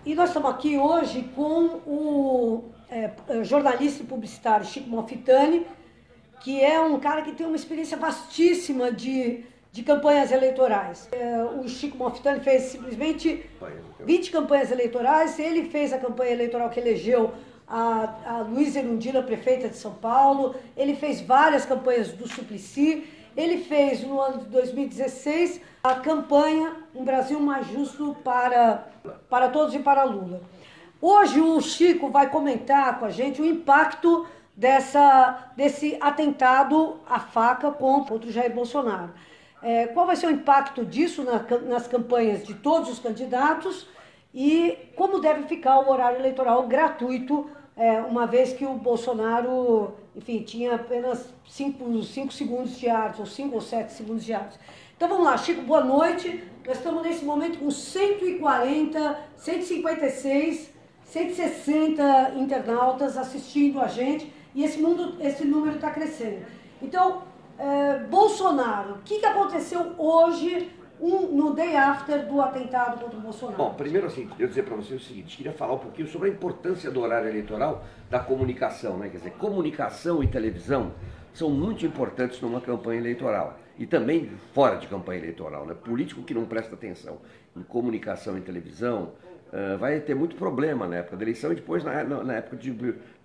E nós estamos aqui hoje com o jornalista e publicitário Chico Malfitani, que é um cara que tem uma experiência vastíssima de campanhas eleitorais. O Chico Malfitani fez simplesmente 20 campanhas eleitorais. Ele fez a campanha eleitoral que elegeu a Luísa Erundina, prefeita de São Paulo. Ele fez várias campanhas do Suplicy. Ele fez, no ano de 2016, a campanha Um Brasil Mais Justo para Todos e para Lula. Hoje o Chico vai comentar com a gente o impacto desse atentado à faca contra o Jair Bolsonaro. Qual vai ser o impacto disso nas campanhas de todos os candidatos e como deve ficar o horário eleitoral gratuito, uma vez que o Bolsonaro, enfim, tinha apenas 5 segundos diários, ou 5 ou 7 segundos diários. Então vamos lá, Chico, boa noite. Nós estamos nesse momento com 140, 156, 160 internautas assistindo a gente e esse número está crescendo. Então, Bolsonaro, o que aconteceu hoje, no day after do atentado contra o Bolsonaro? Bom, primeiro assim, eu dizer para você o seguinte, queria falar um pouquinho sobre a importância do horário eleitoral da comunicação, né? Quer dizer, comunicação e televisão são muito importantes numa campanha eleitoral e também fora de campanha eleitoral, né? Político que não presta atenção em comunicação e televisão vai ter muito problema na época da eleição e depois na época de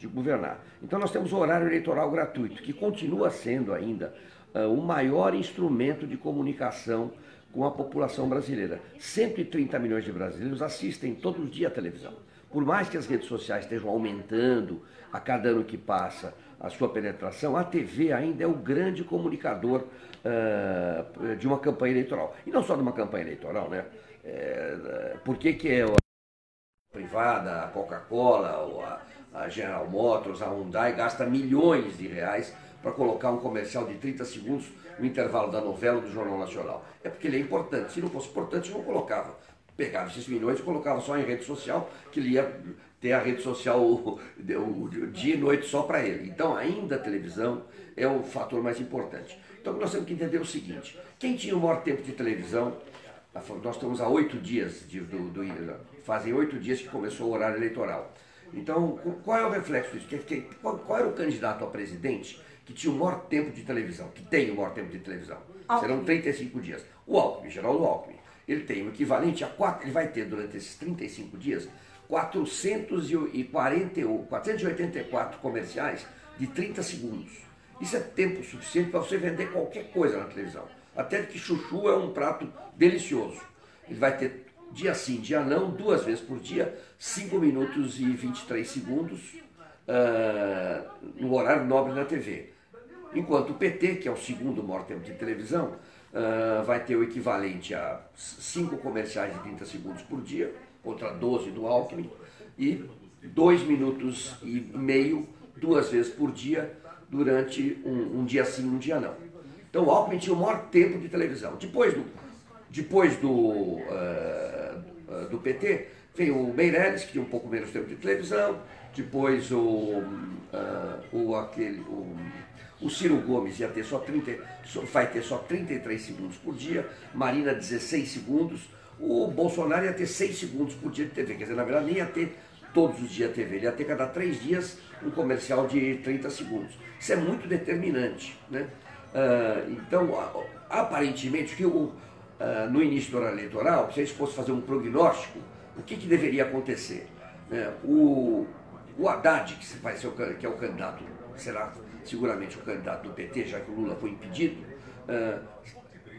governar. Então nós temos o horário eleitoral gratuito, que continua sendo ainda o maior instrumento de comunicação com a população brasileira. 130 milhões de brasileiros assistem todos os dias a televisão. Por mais que as redes sociais estejam aumentando a cada ano que passa a sua penetração, a TV ainda é o grande comunicador de uma campanha eleitoral. E não só de uma campanha eleitoral, né? Por que é a privada, a Coca-Cola, a General Motors, a Hyundai gasta milhões de reais para colocar um comercial de 30 segundos no intervalo da novela do Jornal Nacional? É porque ele é importante. Se não fosse importante, não colocava. Pegava esses milhões e colocava só em rede social, que ele ia ter a rede social o dia e noite só para ele. Então, ainda a televisão é o fator mais importante. Então, nós temos que entender o seguinte: quem tinha o maior tempo de televisão, nós estamos há 8 dias, fazem 8 dias que começou o horário eleitoral. Então, qual é o reflexo disso? Qual era o candidato a presidente que tinha o maior tempo de televisão, que tem o maior tempo de televisão? Serão 35 didias. O Alckmin, Geraldo Alckmin, ele tem o equivalente a 4, ele vai ter durante esses 35 dias 484 comerciais de 30 segundos. Isso é tempo suficiente para você vender qualquer coisa na televisão. Até que chuchu é um prato delicioso. Ele vai ter dia sim, dia não, 2 vezes por dia, 5 minutos e 23 segundos no horário nobre da TV. Enquanto o PT, que é o segundo maior tempo de televisão, vai ter o equivalente a 5 comerciais de 30 segundos por dia, contra 12 do Alckmin, e 2 minutos e meio, 2 vezes por dia, durante um dia sim, um dia não. Então o Alckmin tinha o maior tempo de televisão. Depois do PT, veio o Meirelles, que tinha um pouco menos tempo de televisão. Depois o Ciro Gomes vai ter só 33 segundos por dia. Marina, 16 segundos. O Bolsonaro ia ter 6 segundos por dia de TV. Quer dizer, na verdade, nem ia ter todos os dias TV. Ele ia ter cada 3 dias um comercial de 30 segundos. Isso é muito determinante, né? Então, aparentemente, no início do horário eleitoral, se a gente fosse fazer um prognóstico, o que deveria acontecer? O Haddad, que é o candidato, será seguramente o candidato do PT, já que o Lula foi impedido,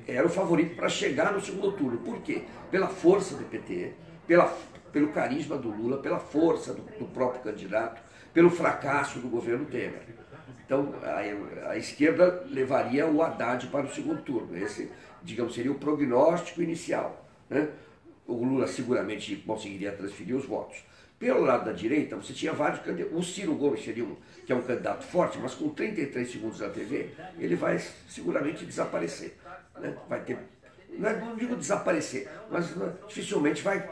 era o favorito para chegar no segundo turno. Por quê? Pela força do PT, pelo carisma do Lula, pela força do próprio candidato, pelo fracasso do governo Temer. Então, a esquerda levaria o Haddad para o segundo turno. Esse, digamos, seria o prognóstico inicial, né? O Lula seguramente conseguiria transferir os votos. Pelo lado da direita, você tinha vários candidatos. O Ciro Gomes seria que é um candidato forte, mas com 33 segundos na TV, ele vai seguramente desaparecer, né? Vai ter, não digo desaparecer, mas dificilmente vai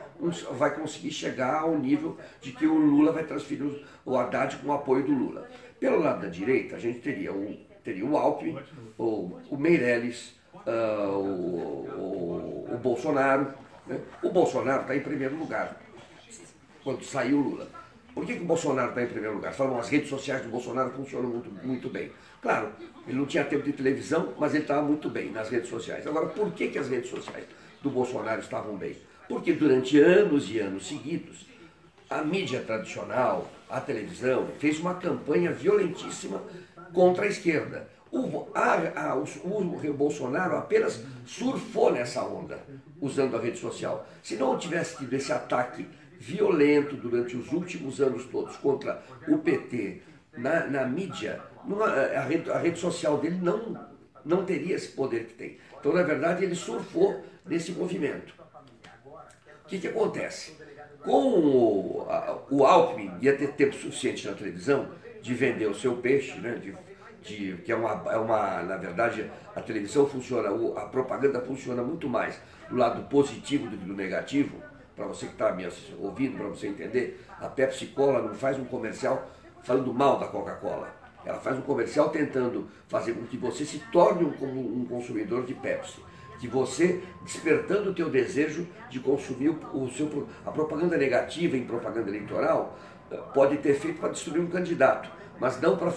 conseguir chegar ao nível de que o Lula vai transferir o Haddad com o apoio do Lula. Pelo lado da direita, a gente teria o Alckmin, o Meirelles, o Bolsonaro, né? O Bolsonaro está em primeiro lugar. quando saiu o Lula. Por que o Bolsonaro está em primeiro lugar? Falam, as redes sociais do Bolsonaro funcionam muito bem. Claro, ele não tinha tempo de televisão, mas ele estava muito bem nas redes sociais. Agora, por que as redes sociais do Bolsonaro estavam bem? Porque durante anos e anos seguidos, a mídia tradicional, a televisão, fez uma campanha violentíssima contra a esquerda. O Bolsonaro apenas surfou nessa onda, usando a rede social. Se não tivesse tido esse ataque violento durante os últimos anos todos contra o PT na mídia, a rede social dele não teria esse poder que tem. Então, na verdade, ele surfou nesse movimento. O que acontece? Com o Alckmin ia ter tempo suficiente na televisão de vender o seu peixe, né, que na verdade, a televisão funciona, a propaganda funciona muito mais do lado positivo do que do negativo. Para você que está me ouvindo, para você entender, a Pepsi Cola não faz um comercial falando mal da Coca-Cola. Ela faz um comercial tentando fazer com que você se torne um consumidor de Pepsi. Que você, despertando o teu desejo de consumir a propaganda negativa em propaganda eleitoral, pode ter feito para destruir um candidato, mas não para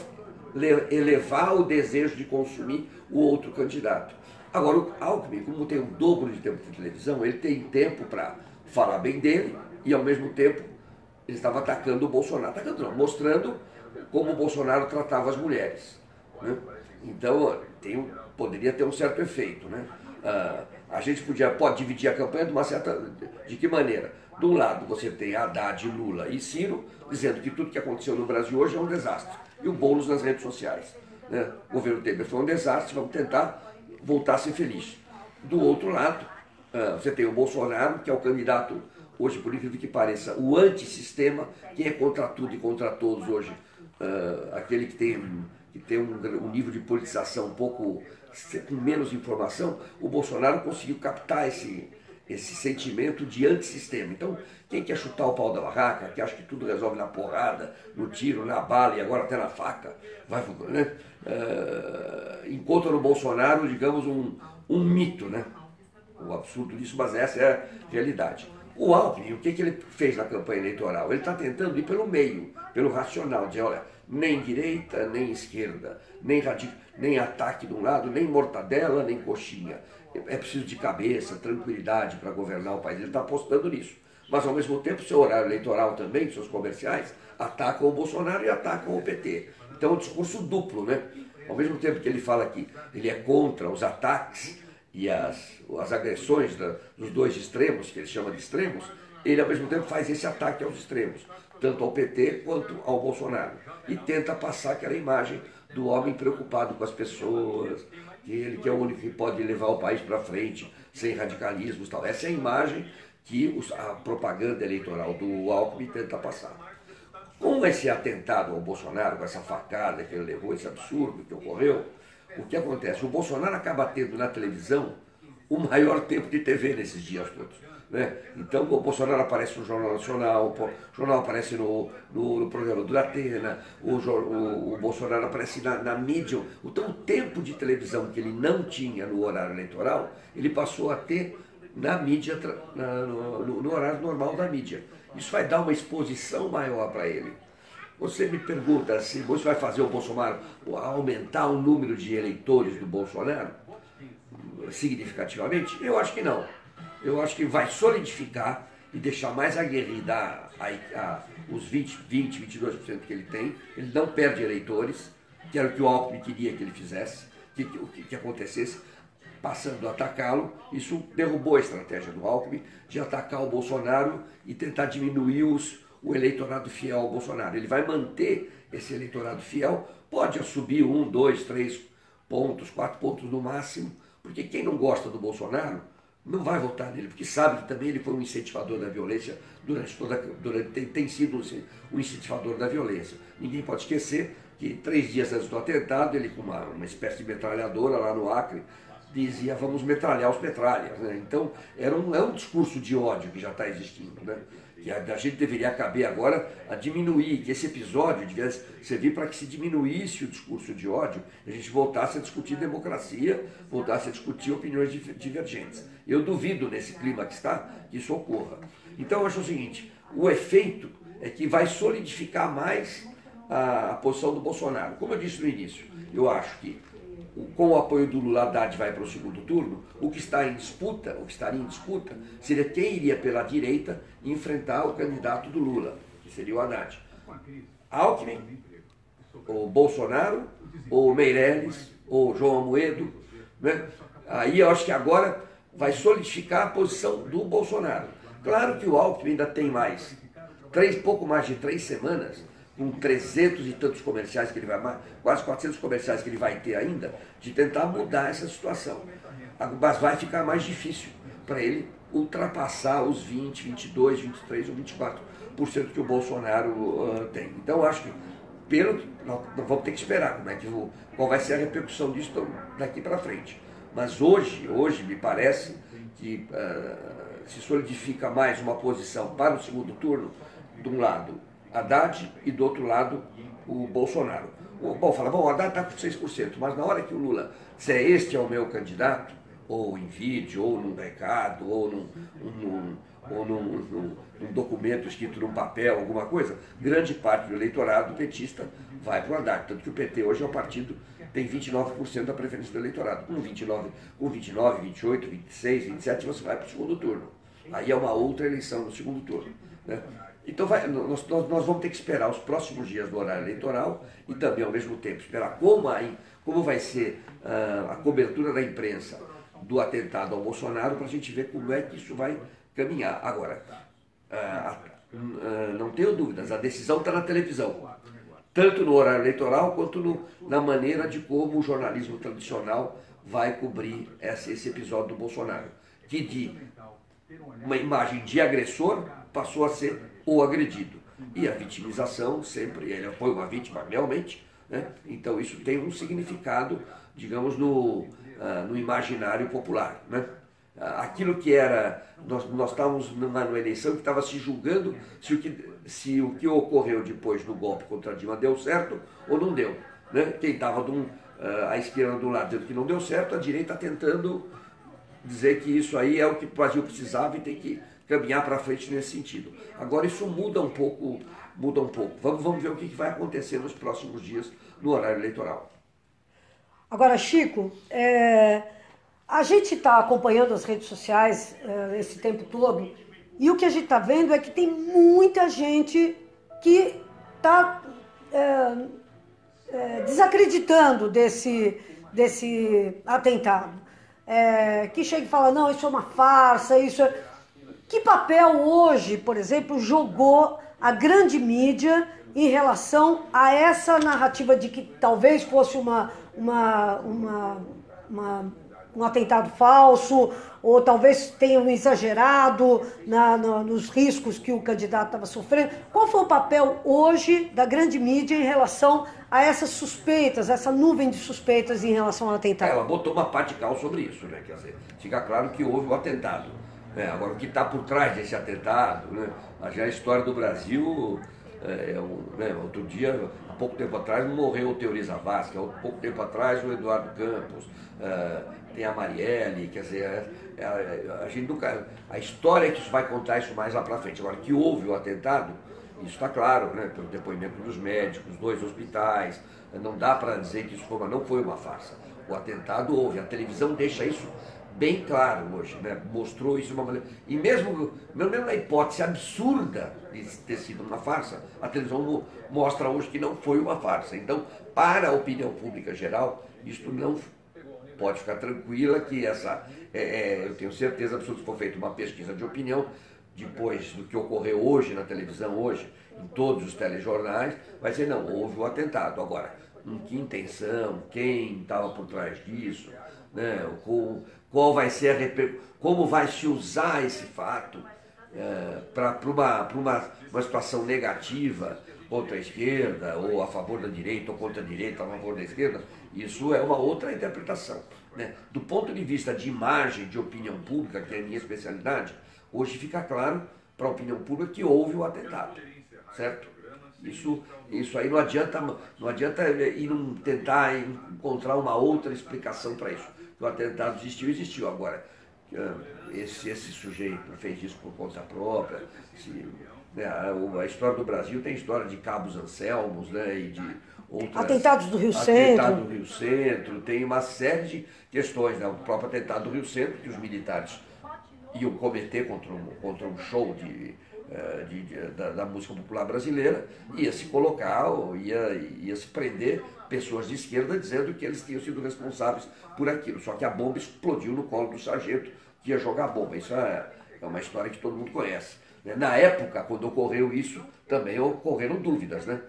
elevar o desejo de consumir o outro candidato. Agora, o Alckmin, como tem o dobro de tempo de televisão, ele tem tempo para falar bem dele e, ao mesmo tempo, ele estava atacando o Bolsonaro. Atacando não, mostrando como o Bolsonaro tratava as mulheres, né? Então, poderia ter um certo efeito, né? A gente pode dividir a campanha de que maneira? De um lado, você tem Haddad, Lula e Ciro, dizendo que tudo que aconteceu no Brasil hoje é um desastre. E o Boulos nas redes sociais, né? O governo Temer foi um desastre, vamos tentar voltar a ser feliz. Do outro lado, você tem o Bolsonaro, que é o candidato, hoje, por incrível que pareça, o antissistema, que é contra tudo e contra todos hoje. Aquele que tem um nível de politização um pouco com menos informação. O Bolsonaro conseguiu captar esse sentimento de antissistema. Então, quem quer chutar o pau da barraca, que acha que tudo resolve na porrada, no tiro, na bala e agora até na faca, né? Encontra no Bolsonaro, digamos, um mito, né? O absurdo disso, mas essa é a realidade. O Alckmin, o que ele fez na campanha eleitoral? Ele está tentando ir pelo meio, pelo racional, dizer, olha, nem direita, nem esquerda, nem ataque de um lado, nem mortadela, nem coxinha. É preciso de cabeça, tranquilidade para governar o país. Ele está apostando nisso. Mas, ao mesmo tempo, seu horário eleitoral também, seus comerciais, atacam o Bolsonaro e atacam o PT. Então, é um discurso duplo, né? Ao mesmo tempo que ele fala que ele é contra os ataques e as agressões dos dois extremos, que ele chama de extremos, ele, ao mesmo tempo, faz esse ataque aos extremos, tanto ao PT quanto ao Bolsonaro. E tenta passar aquela imagem do homem preocupado com as pessoas, que ele que é o único que pode levar o país para frente, sem radicalismos e tal. Essa é a imagem que a propaganda eleitoral do Alckmin tenta passar. Com esse atentado ao Bolsonaro, com essa facada que ele levou, esse absurdo que ocorreu, o que acontece? O Bolsonaro acaba tendo na televisão o maior tempo de TV nesses dias todos, né? Então o Bolsonaro aparece no Jornal Nacional, o jornal aparece no programa do Datena, o Bolsonaro aparece na mídia. Então o tempo de televisão que ele não tinha no horário eleitoral, ele passou a ter na mídia, no horário normal da mídia. Isso vai dar uma exposição maior para ele. Você me pergunta se você vai fazer o Bolsonaro aumentar o número de eleitores do Bolsonaro significativamente? Eu acho que não. Eu acho que vai solidificar e deixar mais aguerrida os 22% que ele tem. Ele não perde eleitores, que era o que o Alckmin queria que ele fizesse, que acontecesse, passando a atacá-lo. Isso derrubou a estratégia do Alckmin de atacar o Bolsonaro e tentar diminuir o eleitorado fiel ao Bolsonaro. Ele vai manter esse eleitorado fiel, pode subir 1, 2, 3 pontos, 4 pontos no máximo, porque quem não gosta do Bolsonaro não vai votar nele, porque sabe que também ele foi um incentivador da violência tem sido um incentivador da violência. Ninguém pode esquecer que 3 dias antes do atentado, ele com uma espécie de metralhadora lá no Acre, dizia, vamos metralhar os metralhas, né? Então, é um discurso de ódio que já está existindo, né? Que a gente deveria caber agora a diminuir, que esse episódio devia servir para que se diminuísse o discurso de ódio, e a gente voltasse a discutir democracia, voltasse a discutir opiniões divergentes. Eu duvido, nesse clima que está, que isso ocorra. Então, eu acho o seguinte, o efeito é que vai solidificar mais a posição do Bolsonaro. Como eu disse no início, eu acho que com o apoio do Lula, Haddad vai para o segundo turno, o que estaria em disputa, seria quem iria pela direita enfrentar o candidato do Lula, que seria o Haddad. Alckmin, ou Bolsonaro, ou Meirelles, ou João Amoedo, né? Aí eu acho que agora vai solidificar a posição do Bolsonaro. Claro que o Alckmin ainda tem pouco mais de 3 semanas, com 300 e tantos comerciais que ele vai, quase 400 comerciais que ele vai ter ainda, de tentar mudar essa situação. Mas vai ficar mais difícil para ele ultrapassar os 20, 22, 23 ou 24% que o Bolsonaro tem. Então eu acho que nós vamos ter que esperar qual vai ser a repercussão disso daqui para frente. Mas hoje me parece que se solidifica mais uma posição para o segundo turno, de um lado Haddad e do outro lado o Bolsonaro. O Haddad está com 6%, mas na hora que o Lula disser este é o meu candidato, ou em vídeo, ou num recado, ou num documento escrito num papel, alguma coisa, grande parte do eleitorado petista vai para o Haddad. Tanto que o PT hoje é um partido que tem 29% da preferência do eleitorado. Com 29, 28, 26, 27 você vai para o segundo turno. Aí é uma outra eleição no segundo turno, né? Então nós vamos ter que esperar os próximos dias do horário eleitoral e também, ao mesmo tempo, esperar como vai ser a cobertura da imprensa do atentado ao Bolsonaro, para a gente ver como é que isso vai caminhar. Agora, não tenho dúvidas, a decisão está na televisão, tanto no horário eleitoral quanto na maneira de como o jornalismo tradicional vai cobrir esse episódio do Bolsonaro, que de uma imagem de agressor passou a ser o agredido. E a vitimização sempre, ele foi uma vítima realmente, né? Então isso tem um significado, digamos, no imaginário popular, né? Aquilo que era, nós estávamos numa eleição que estava se julgando se o que ocorreu depois do golpe contra Dilma deu certo ou não deu, né? Quem estava a esquerda do lado dizendo que não deu certo, a direita tentando dizer que isso aí é o que o Brasil precisava e tem que caminhar para frente nesse sentido. Agora isso muda um pouco. Vamos ver o que vai acontecer nos próximos dias no horário eleitoral. Agora, Chico, a gente está acompanhando as redes sociais esse tempo todo e o que a gente está vendo é que tem muita gente que está desacreditando desse atentado. Que chega e fala, não, isso é uma farsa, isso é... Que papel hoje, por exemplo, jogou a grande mídia em relação a essa narrativa de que talvez fosse um atentado falso, ou talvez tenham exagerado nos riscos que o candidato estava sofrendo? Qual foi o papel hoje da grande mídia em relação a essas suspeitas, essa nuvem de suspeitas em relação ao atentado? Ela botou uma pá de cal sobre isso, né? Quer dizer, fica claro que houve o atentado. Agora, o que está por trás desse atentado, né? Já a história do Brasil, outro dia, há pouco tempo atrás, morreu o Teori Zavascki, há pouco tempo atrás o Eduardo Campos, tem a Marielle, quer dizer, a gente nunca... A história é que isso vai contar isso mais lá para frente. Agora, que houve o atentado, isso está claro, né? Pelo depoimento dos médicos, 2 hospitais, não dá para dizer que isso não foi uma farsa. O atentado houve, a televisão deixa isso bem claro hoje, né? Mostrou isso de uma maneira... E mesmo na hipótese absurda de ter sido uma farsa, a televisão mostra hoje que não foi uma farsa. Então, para a opinião pública geral, isso não pode ficar tranquila que eu tenho certeza absoluta que for feita uma pesquisa de opinião, depois do que ocorreu hoje na televisão, hoje, em todos os telejornais, vai dizer, não, houve o atentado. Agora, em que intenção, quem estava por trás disso, né? Qual vai ser como vai se usar esse fato para uma situação negativa contra a esquerda, ou a favor da direita, ou contra a direita, a favor da esquerda, isso é uma outra interpretação, né? Do ponto de vista de imagem, de opinião pública, que é a minha especialidade, hoje fica claro para a opinião pública que houve o atentado, certo? Isso aí não adianta ir tentar encontrar uma outra explicação para isso. O atentado existiu. Agora, esse sujeito fez isso por conta própria, né? A história do Brasil tem história de Cabos Anselmos, né? E de outras... Atentados do Rio Atentado Centro. do Rio Centro, tem uma série de questões, né? O próprio atentado do Rio Centro, que os militares iam cometer contra um show da música popular brasileira, ia se colocar, ou ia se prender pessoas de esquerda dizendo que eles tinham sido responsáveis por aquilo. Só que a bomba explodiu no colo do sargento que ia jogar a bomba. Isso é uma história que todo mundo conhece. Na época, quando ocorreu isso, também ocorreram dúvidas, né?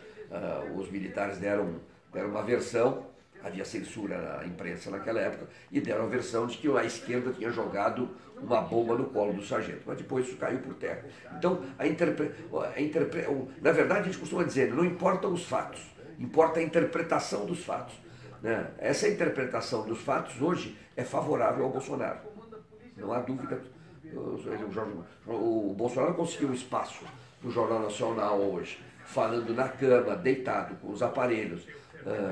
Os militares deram uma versão, havia censura na imprensa naquela época, e deram a versão de que a esquerda tinha jogado uma bomba no colo do sargento, mas depois isso caiu por terra. Então, na verdade, a gente costuma dizer, não importam os fatos, importa a interpretação dos fatos, né? Essa interpretação dos fatos hoje é favorável ao Bolsonaro, não há dúvida. O Bolsonaro conseguiu um espaço no Jornal Nacional hoje, falando na cama, deitado, com os aparelhos,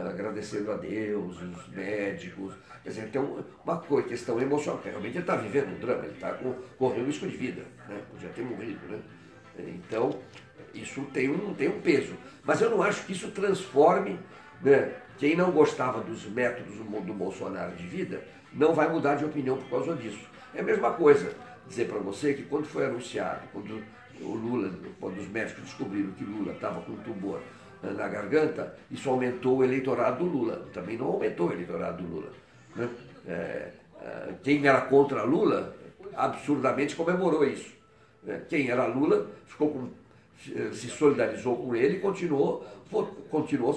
agradecendo a Deus, os médicos. Quer dizer, tem uma questão emocional, porque realmente ele está vivendo um drama, ele está correndo risco de vida, né? Podia ter morrido, né? Então, isso tem um peso. Mas eu não acho que isso transforme, né? Quem não gostava dos métodos do Bolsonaro de vida, não vai mudar de opinião por causa disso. É a mesma coisa dizer para você que quando foi anunciado, quando o Lula, quando os médicos descobriram que Lula estava com um tumor na garganta, isso aumentou o eleitorado do Lula. Também não aumentou o eleitorado do Lula, né? Quem era contra Lula, absurdamente comemorou isso. Quem era Lula se solidarizou com ele e continuou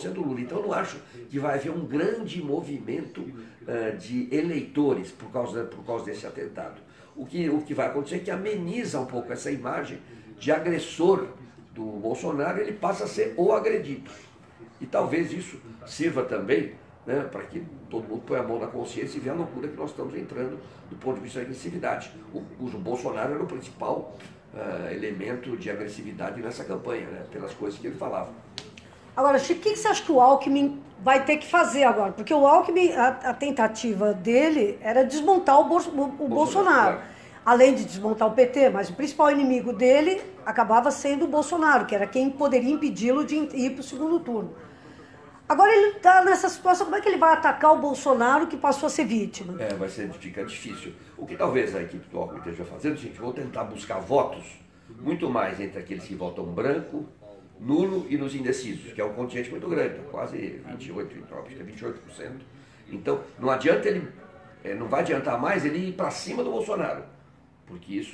sendo Lula. Então eu não acho que vai haver um grande movimento de eleitores por causa desse atentado. O que vai acontecer é que ameniza um pouco essa imagem de agressor do Bolsonaro, ele passa a ser o agredido. E talvez isso sirva também, né, para que todo mundo ponha a mão na consciência e veja a loucura que nós estamos entrando do ponto de vista da agressividade. O Bolsonaro era o principal elemento de agressividade nessa campanha, né, pelas coisas que ele falava. Agora, Chico, o que você acha que o Alckmin vai ter que fazer agora? Porque o Alckmin, a tentativa dele era desmontar o Bolsonaro. Claro. Além de desmontar o PT, mas o principal inimigo dele acabava sendo o Bolsonaro, que era quem poderia impedi-lo de ir para o segundo turno. Agora ele está nessa situação, como é que ele vai atacar o Bolsonaro que passou a ser vítima? Fica difícil. O que talvez a equipe do Alckmin esteja fazendo, gente, vou tentar buscar votos muito mais entre aqueles que votam branco, nulo e nos indecisos, que é um contingente muito grande, quase 28%. Então, não adianta não vai adiantar mais ele ir para cima do Bolsonaro, porque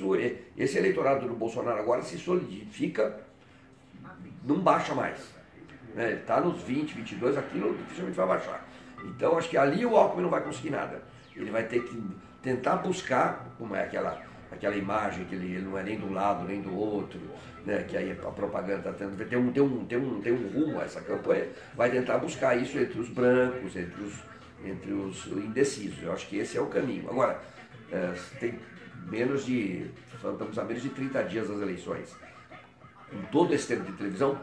esse eleitorado do Bolsonaro agora se solidifica, não baixa mais. Ele está nos 20, 22, aquilo dificilmente vai baixar. Então, acho que ali o Alckmin não vai conseguir nada. Ele vai ter que tentar buscar, como é aquela imagem que ele não é nem de um lado nem do outro, né, que aí a propaganda está tendo, tem um rumo a essa campanha, vai tentar buscar isso entre os brancos, entre os indecisos. Eu acho que esse é o caminho. Agora, estamos a menos de 30 dias das eleições. Com todo esse tempo de televisão,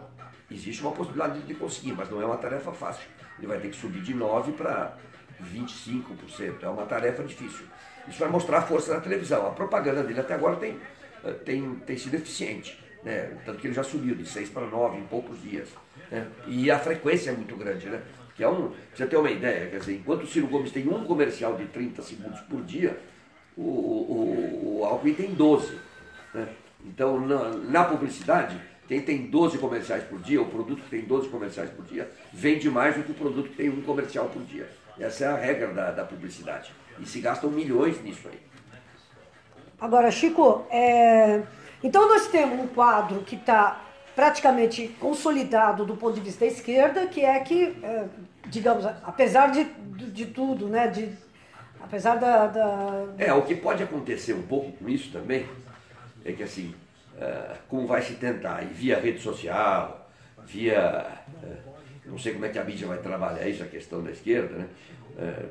existe uma possibilidade de conseguir, mas não é uma tarefa fácil. Ele vai ter que subir de 9% para 25%. É uma tarefa difícil. Isso vai mostrar a força da televisão. A propaganda dele até agora tem sido eficiente, né? Tanto que ele já subiu de 6 para 9 em poucos dias, né? E a frequência é muito grande, né? Pra você ter uma ideia, quer dizer, enquanto o Ciro Gomes tem um comercial de 30 segundos por dia, o Alckmin tem 12. Né? Então, na publicidade, quem tem 12 comerciais por dia, o produto que tem 12 comerciais por dia, vende mais do que o produto que tem um comercial por dia. Essa é a regra da publicidade. E se gastam milhões nisso aí. Agora, Chico, então nós temos um quadro que está praticamente consolidado do ponto de vista da esquerda, que digamos, apesar de tudo, né, apesar o que pode acontecer um pouco com isso também, é que assim, como vai se tentar, via rede social, não sei como é que a mídia vai trabalhar isso, a questão da esquerda, né?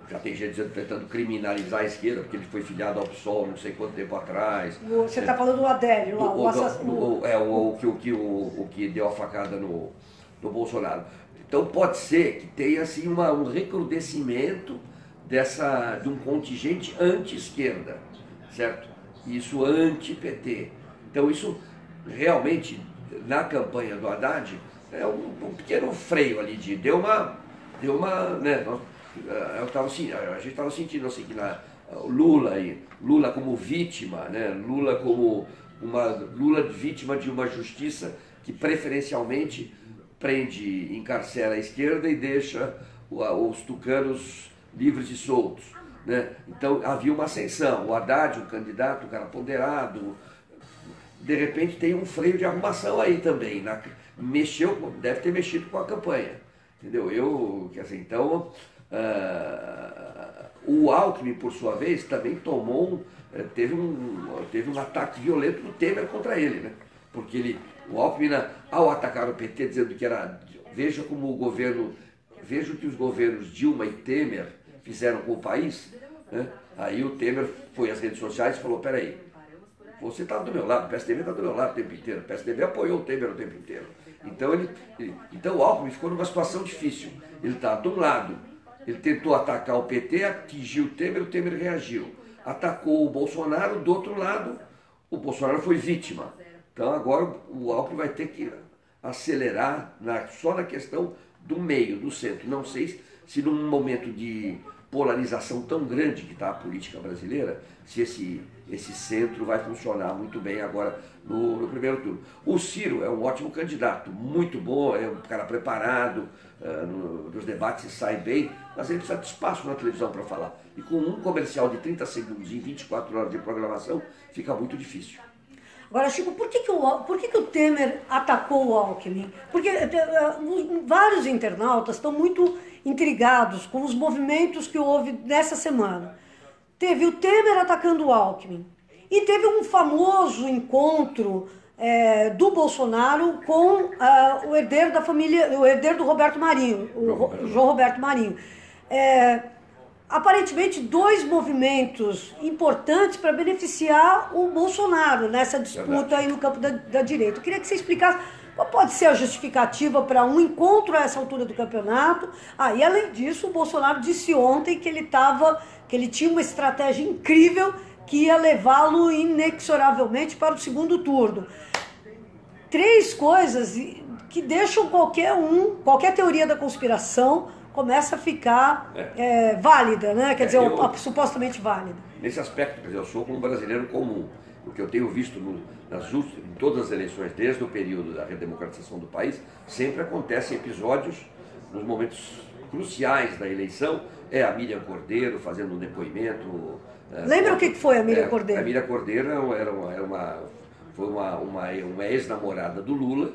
Já tem gente tentando criminalizar a esquerda, porque ele foi filiado ao PSOL não sei quanto tempo atrás. Você está falando do Adélio, lá, o assassino. O que deu a facada no Bolsonaro. Então pode ser que tenha assim, um recrudescimento de um contingente anti-esquerda, certo? Isso anti-PT. Então isso realmente na campanha do Haddad, um pequeno freio ali, né, a gente estava sentindo assim, que Lula como vítima, né, Lula vítima de uma justiça que preferencialmente prende e encarcera a esquerda e deixa os tucanos livres e soltos, né? Então havia uma ascensão. O Haddad, um candidato, um cara ponderado, de repente tem um freio de arrumação aí também. Deve ter mexido com a campanha, entendeu? Então, o Alckmin, por sua vez, também teve um ataque violento do Temer contra ele, né? Porque o Alckmin, ao atacar o PT, dizendo que veja o que os governos Dilma e Temer fizeram com o país, né? Aí o Temer foi às redes sociais e falou, peraí, você está do meu lado, o PSDB está do meu lado o tempo inteiro, o PSDB apoiou o Temer o tempo inteiro. Então o Alckmin ficou numa situação difícil. Ele está de um lado, ele tentou atacar o PT, atingiu o Temer reagiu. Atacou o Bolsonaro, do outro lado, o Bolsonaro foi vítima. Então agora o Alckmin vai ter que acelerar só na questão do meio, do centro. Não sei se num momento de polarização tão grande que está a política brasileira, se esse centro vai funcionar muito bem agora no primeiro turno. O Ciro é um ótimo candidato, muito bom, é um cara preparado, nos debates sai bem, mas ele precisa de espaço na televisão para falar. E com um comercial de 30 segundos em 24 horas de programação, fica muito difícil. Agora, Chico, por que o Temer atacou o Alckmin? Porque vários internautas estão muito intrigados com os movimentos que houve nessa semana. Teve o Temer atacando o Alckmin e teve um famoso encontro do Bolsonaro com o herdeiro da família, o herdeiro do Roberto Marinho, o João Roberto Marinho. Aparentemente, dois movimentos importantes para beneficiar o Bolsonaro nessa disputa aí no campo da direita. Eu queria que você explicasse qual pode ser a justificativa para um encontro a essa altura do campeonato. E além disso, o Bolsonaro disse ontem que ele tinha uma estratégia incrível que ia levá-lo inexoravelmente para o segundo turno. Três coisas que deixam qualquer teoria da conspiração começa a ficar válida, né? Quer dizer, supostamente válida. Nesse aspecto, quer dizer, eu sou um brasileiro comum. O que eu tenho visto em todas as eleições, desde o período da redemocratização do país, sempre acontecem episódios, nos momentos cruciais da eleição, a Miriam Cordeiro fazendo um depoimento. Lembra o que foi a Miriam Cordeiro? A Miriam Cordeiro foi uma ex-namorada do Lula,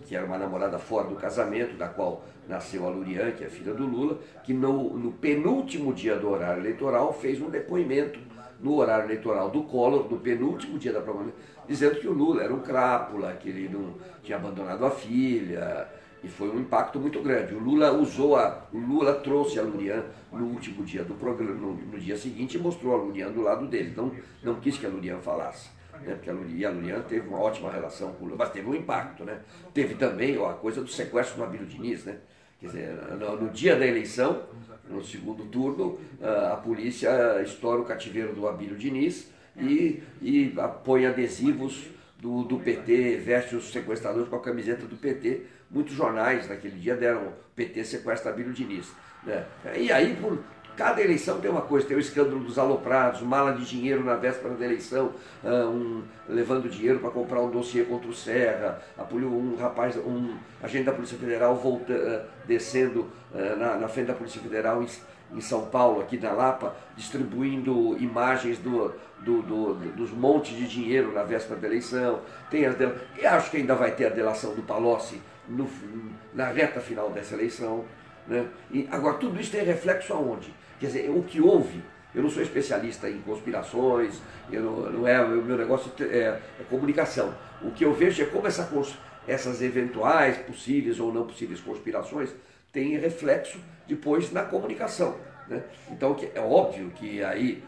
que era uma namorada fora do casamento, da qual nasceu a Lurian, que é filha do Lula, que no penúltimo dia do horário eleitoral fez um depoimento no horário eleitoral do Collor, no penúltimo dia da propaganda, dizendo que o Lula era um crápula, que ele não tinha abandonado a filha, e foi um impacto muito grande. O Lula trouxe a Lurian no último dia do programa, no dia seguinte, e mostrou a Lurian do lado dele, então não quis que a Lurian falasse. Porque a Lurian teve uma ótima relação com o Lula, mas teve um impacto, né? Teve também a coisa do sequestro do Abílio Diniz, né? Quer dizer, no dia da eleição, no segundo turno, a polícia estoura o cativeiro do Abílio Diniz e põe adesivos do PT, veste os sequestradores com a camiseta do PT. Muitos jornais naquele dia deram PT sequestra Abílio Diniz, né? E aí, cada eleição tem uma coisa, tem o escândalo dos aloprados, mala de dinheiro na véspera da eleição, levando dinheiro para comprar um dossiê contra o Serra, um agente da Polícia Federal descendo na frente da Polícia Federal em São Paulo, aqui na Lapa, distribuindo imagens dos montes de dinheiro na véspera da eleição. E acho que ainda vai ter a delação do Palocci na reta final dessa eleição, né? Agora, tudo isso tem reflexo aonde? Quer dizer, o que houve, eu não sou especialista em conspirações, o meu negócio é comunicação. O que eu vejo é como essas eventuais, possíveis ou não possíveis conspirações têm reflexo depois na comunicação, né? Então é óbvio que aí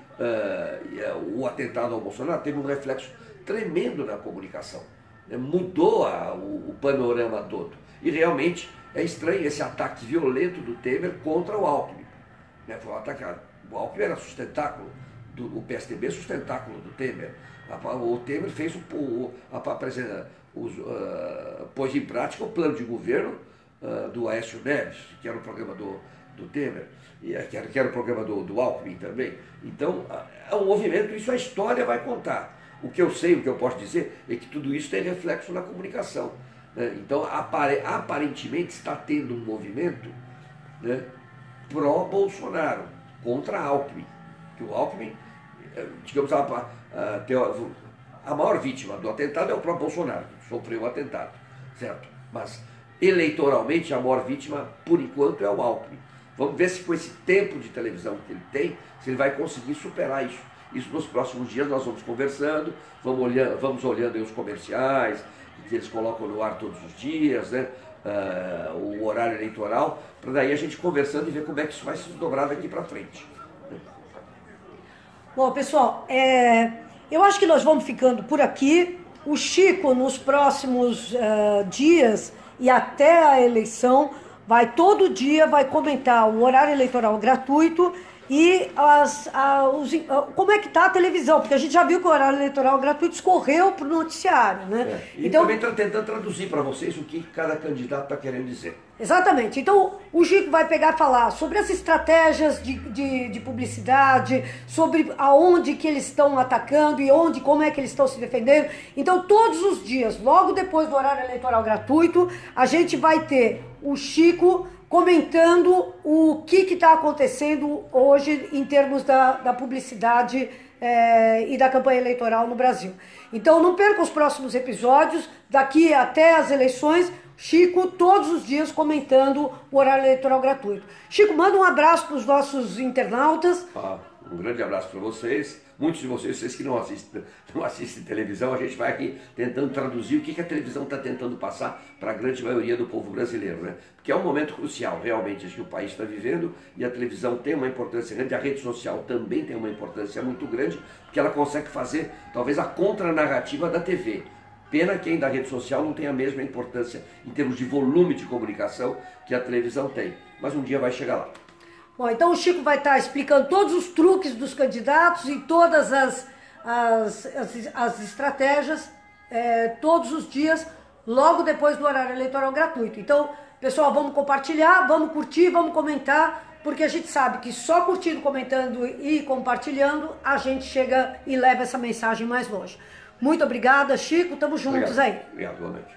o atentado ao Bolsonaro teve um reflexo tremendo na comunicação, né? Mudou o panorama todo. E realmente é estranho esse ataque violento do Temer contra o Alckmin. Foi um ataque. O Alckmin era sustentáculo, o PSDB sustentáculo do Temer. O Temer fez pôs em prática o plano de governo do Aécio Neves, que era o programa do Temer, e que era o programa do Alckmin também. Então, é um movimento, isso a história vai contar. O que eu sei, o que eu posso dizer, é que tudo isso tem reflexo na comunicação, né? Então, aparentemente está tendo um movimento, né, pró-Bolsonaro, contra Alckmin. Que o Alckmin, digamos, a maior vítima do atentado é o próprio Bolsonaro, que sofreu o atentado, certo? Mas, eleitoralmente, a maior vítima, por enquanto, é o Alckmin. Vamos ver se com esse tempo de televisão que ele tem, se ele vai conseguir superar isso. Isso nos próximos dias nós vamos conversando, vamos olhando aí os comerciais, que eles colocam no ar todos os dias, né? O horário eleitoral, para daí a gente conversando e ver como é que isso vai se desdobrar daqui para frente. Bom, pessoal, eu acho que nós vamos ficando por aqui. O Chico, nos próximos dias e até a eleição, todo dia vai comentar o horário eleitoral gratuito e como é que está a televisão, porque a gente já viu que o horário eleitoral gratuito escorreu para o noticiário, né? E então, também está tentando traduzir para vocês o que cada candidato está querendo dizer. Exatamente. Então, o Chico vai pegar e falar sobre as estratégias de publicidade, sobre aonde que eles estão atacando e como é que eles estão se defendendo. Então, todos os dias, logo depois do horário eleitoral gratuito, a gente vai ter o Chico comentando o que está acontecendo hoje em termos da publicidade e da campanha eleitoral no Brasil. Então, não perca os próximos episódios, daqui até as eleições, Chico todos os dias comentando o horário eleitoral gratuito. Chico, manda um abraço para os nossos internautas. Um grande abraço para vocês. Muitos de vocês que não assistem televisão, a gente vai aqui tentando traduzir o que a televisão está tentando passar para a grande maioria do povo brasileiro, né? Porque é um momento crucial, realmente, que o país está vivendo, e a televisão tem uma importância grande, a rede social também tem uma importância muito grande, porque ela consegue fazer, talvez, a contranarrativa da TV. Pena que ainda a rede social não tem a mesma importância em termos de volume de comunicação que a televisão tem, mas um dia vai chegar lá. Bom, então o Chico vai estar explicando todos os truques dos candidatos e todas as estratégias todos os dias, logo depois do horário eleitoral gratuito. Então, pessoal, vamos compartilhar, vamos curtir, vamos comentar, porque a gente sabe que só curtindo, comentando e compartilhando, a gente chega e leva essa mensagem mais longe. Muito obrigada, Chico, estamos juntos aí. Obrigado, boa noite.